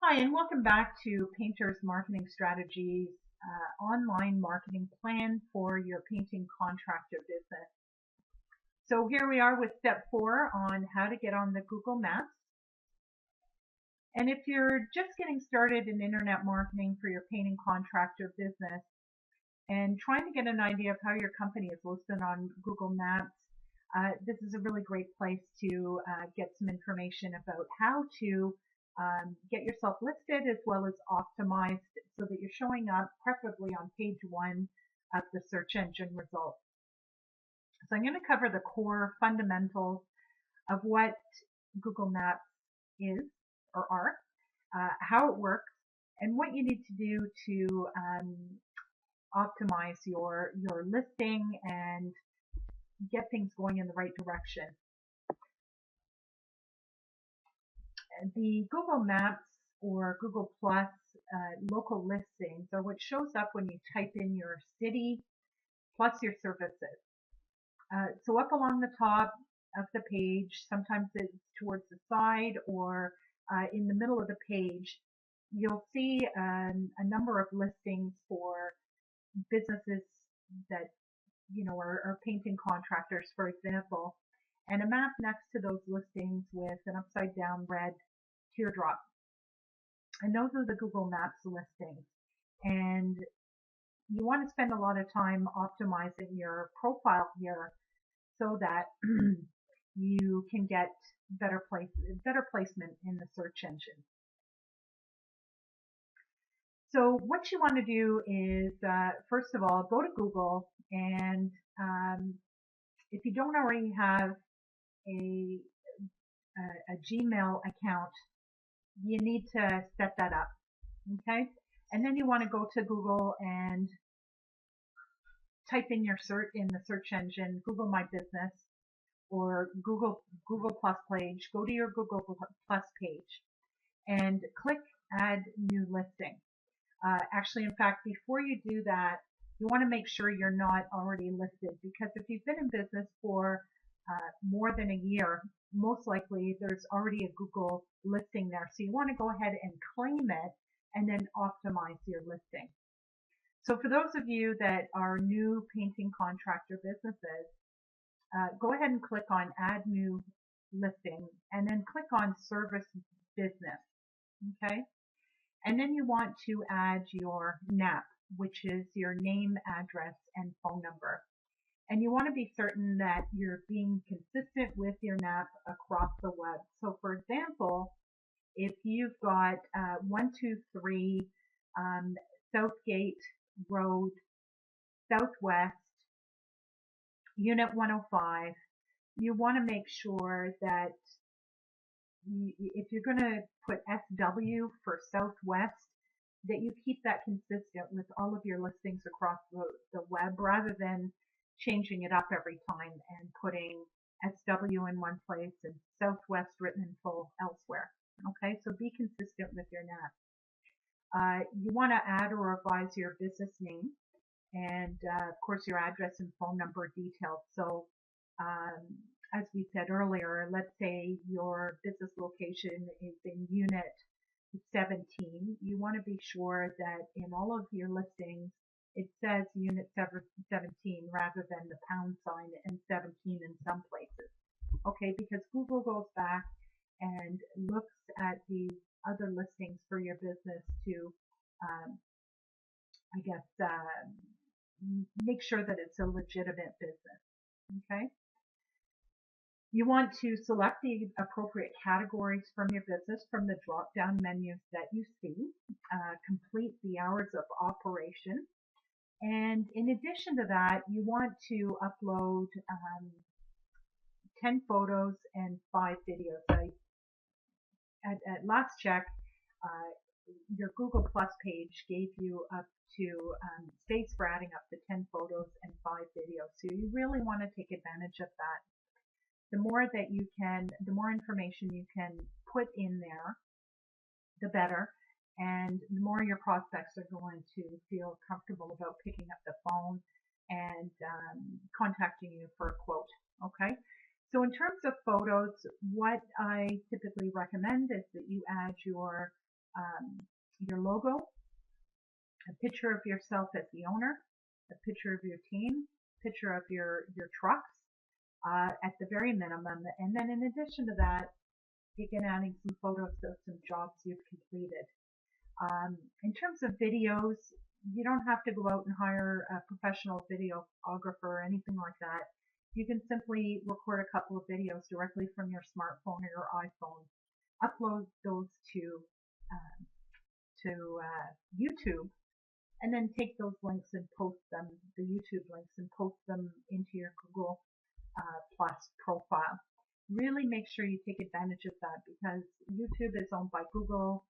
Hi, and welcome back to Painter's Marketing Strategies online marketing plan for your painting contractor business. So here we are with step 4 on how to get on the Google Maps. And if you're just getting started in internet marketing for your painting contractor business and trying to get an idea of how your company is listed on Google Maps, this is a really great place to get some information about how to get yourself listed as well as optimized so that you're showing up preferably on page 1 of the search engine results. So I'm going to cover the core fundamentals of what Google Maps is or are, how it works, and what you need to do to optimize your listing and get things going in the right direction. The Google Maps or Google Plus local listings are what shows up when you type in your city plus your services. So up along the top of the page, sometimes it's towards the side or in the middle of the page, you'll see a number of listings for businesses that are painting contractors, for example, and a map next to those listings with an upside down red teardrop. And those are the Google Maps listings. And you want to spend a lot of time optimizing your profile here so that you can get better placement in the search engine. So what you want to do is, first of all, go to Google, and if you don't already have a Gmail account, you need to set that up, okay? And then you want to go to Google and type in your search in the search engine, Google My Business or Google Plus page. Go to your Google Plus page and click Add New Listing. Actually, in fact, before you do that, you want to make sure you're not already listed, because if you've been in business for more than a year, most likely there's already a Google listing there. So you want to go ahead and claim it and then optimize your listing. So for those of you that are new painting contractor businesses, go ahead and click on Add New Listing and then click on Service Business. Okay. And then you want to add your NAP, which is your name, address, and phone number. And you want to be certain that you're being consistent with your NAP across the web. So for example, if you've got 123 Southgate Road, Southwest, Unit 105, you want to make sure that if you're going to put SW for Southwest, that you keep that consistent with all of your listings across the web, rather than changing it up every time and putting SW in one place and Southwest written in full elsewhere. Okay, so be consistent with your NAP. You want to add or revise your business name and, of course, your address and phone number details. So, as we said earlier, let's say your business location is in Unit 17. You want to be sure that in all of your listings, it says Unit 17 rather than the pound sign and 17 in some places. Okay, because Google goes back and looks at the other listings for your business to, make sure that it's a legitimate business. Okay. You want to select the appropriate categories from your business from the drop-down menus that you see, complete the hours of operation, and in addition to that, you want to upload 10 photos and 5 videos. At last check, your Google Plus page gave you up to space for adding up to 10 photos and 5 videos, so you really want to take advantage of that. The more information you can put in there, the better, and the more your prospects are going to feel comfortable about picking up the phone and contacting you for a quote. Okay, so in terms of photos, what I typically recommend is that you add your your logo, a picture of yourself as the owner, a picture of your team, picture of your trucks at the very minimum. And then in addition to that, begin adding some photos of some jobs you've completed. In terms of videos, you don't have to go out and hire a professional videographer or anything like that. You can simply record a couple of videos directly from your smartphone or your iPhone, upload those to YouTube, and then take those links and post them, the YouTube links, and post them into your Google Plus profile. Really make sure you take advantage of that, because YouTube is owned by Google,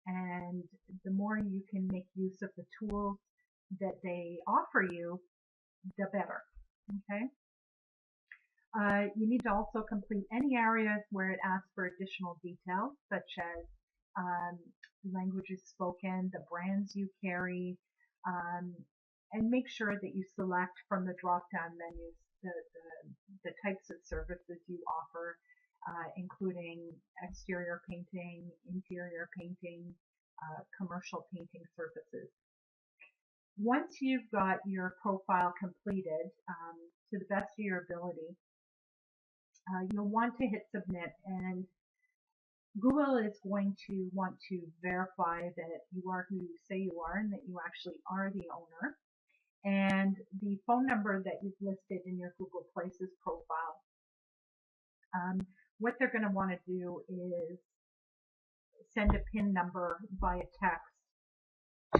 and the more you can make use of the tools that they offer you, the better. Okay. You need to also complete any areas where it asks for additional details, such as languages spoken, the brands you carry, and make sure that you select from the drop-down menus the types of services you offer, including exterior painting, interior painting, commercial painting services. Once you've got your profile completed to the best of your ability, you'll want to hit submit, and Google is going to want to verify that you are who you say you are and that you actually are the owner. And the phone number that you've listed in your Google Places profile, what they're going to want to do is send a PIN number via text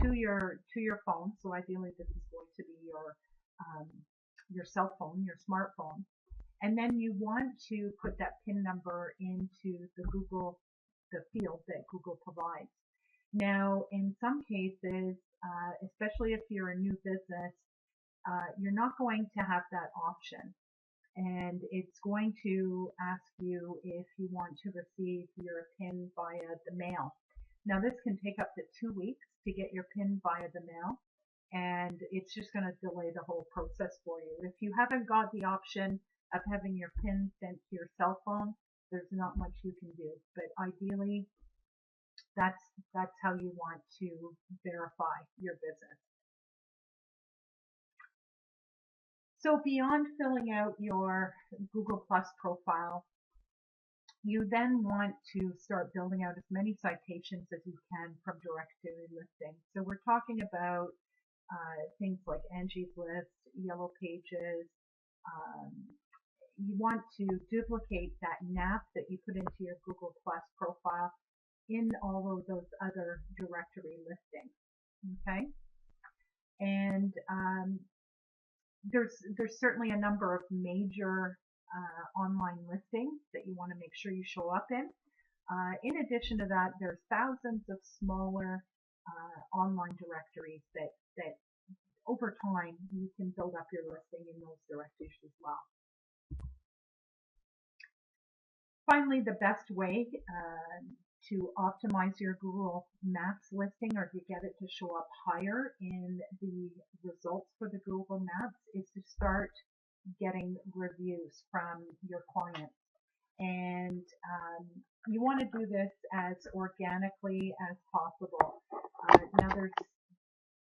to your phone. So ideally, this is going to be your cell phone, your smartphone. And then you want to put that PIN number into the field that Google provides. Now, in some cases, especially if you're a new business, you're not going to have that option. And it's going to ask you if you want to receive your PIN via the mail. Now, this can take up to 2 weeks to get your PIN via the mail, and it's just going to delay the whole process for you. If you haven't got the option of having your PIN sent to your cell phone, there's not much you can do. But ideally, that's how you want to verify your business. So beyond filling out your Google Plus profile, you then want to start building out as many citations as you can from directory listings. So we're talking about things like Angie's List, Yellow Pages. You want to duplicate that NAP that you put into your Google Plus profile in all of those other directory listings. Okay, and there's certainly a number of major online listings that you want to make sure you show up in. In addition to that, there's thousands of smaller online directories that over time you can build up your listing in those directories as well. Finally, the best way to optimize your Google Maps listing, or to get it to show up higher in the results for the Google Maps, is to start getting reviews from your clients. And you want to do this as organically as possible. Now,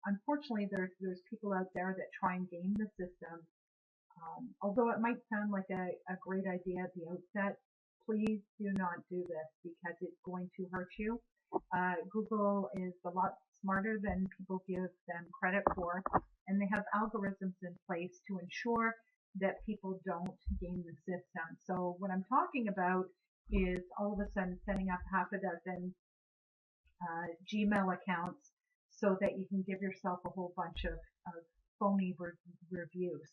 unfortunately, there's people out there that try and game the system. Although it might sound like a great idea at the outset, please do not do this, because it's going to hurt you. Google is a lot smarter than people give them credit for, and they have algorithms in place to ensure that people don't game the system. So what I'm talking about is all of a sudden setting up half a dozen Gmail accounts so that you can give yourself a whole bunch of phony reviews.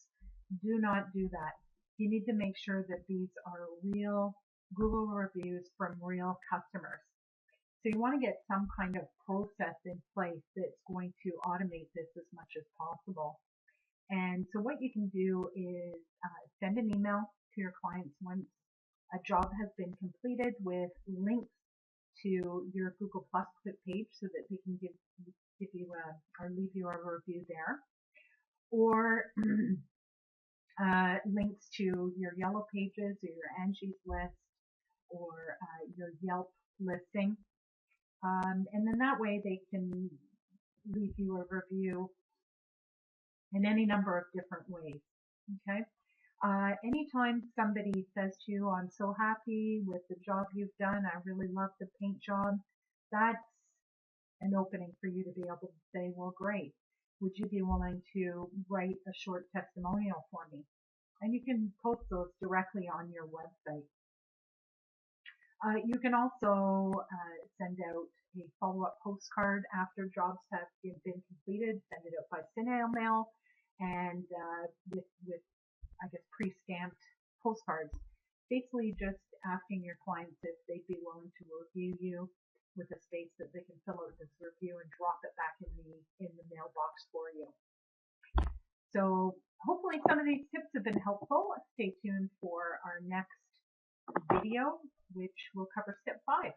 Do not do that. You need to make sure that these are real Google reviews from real customers. So you want to get some kind of process in place that's going to automate this as much as possible. And so what you can do is send an email to your clients once a job has been completed, with links to your Google Plus page so that they can give you or leave you a review there, or links to your Yellow Pages or your Angie's List or your Yelp listing. And then that way they can leave you a review in any number of different ways. Okay. Anytime somebody says to you, I'm so happy with the job you've done, I really love the paint job, that's an opening for you to be able to say, well, great. Would you be willing to write a short testimonial for me? And you can post those directly on your website. You can also send out a follow-up postcard after jobs have been completed. Send it out by snail mail and with I guess pre-stamped postcards. Basically, just asking your clients if they'd be willing to review you with a space that they can fill out this review and drop it back in the mailbox for you. So hopefully some of these tips have been helpful. Stay tuned for our next video, which will cover step 5.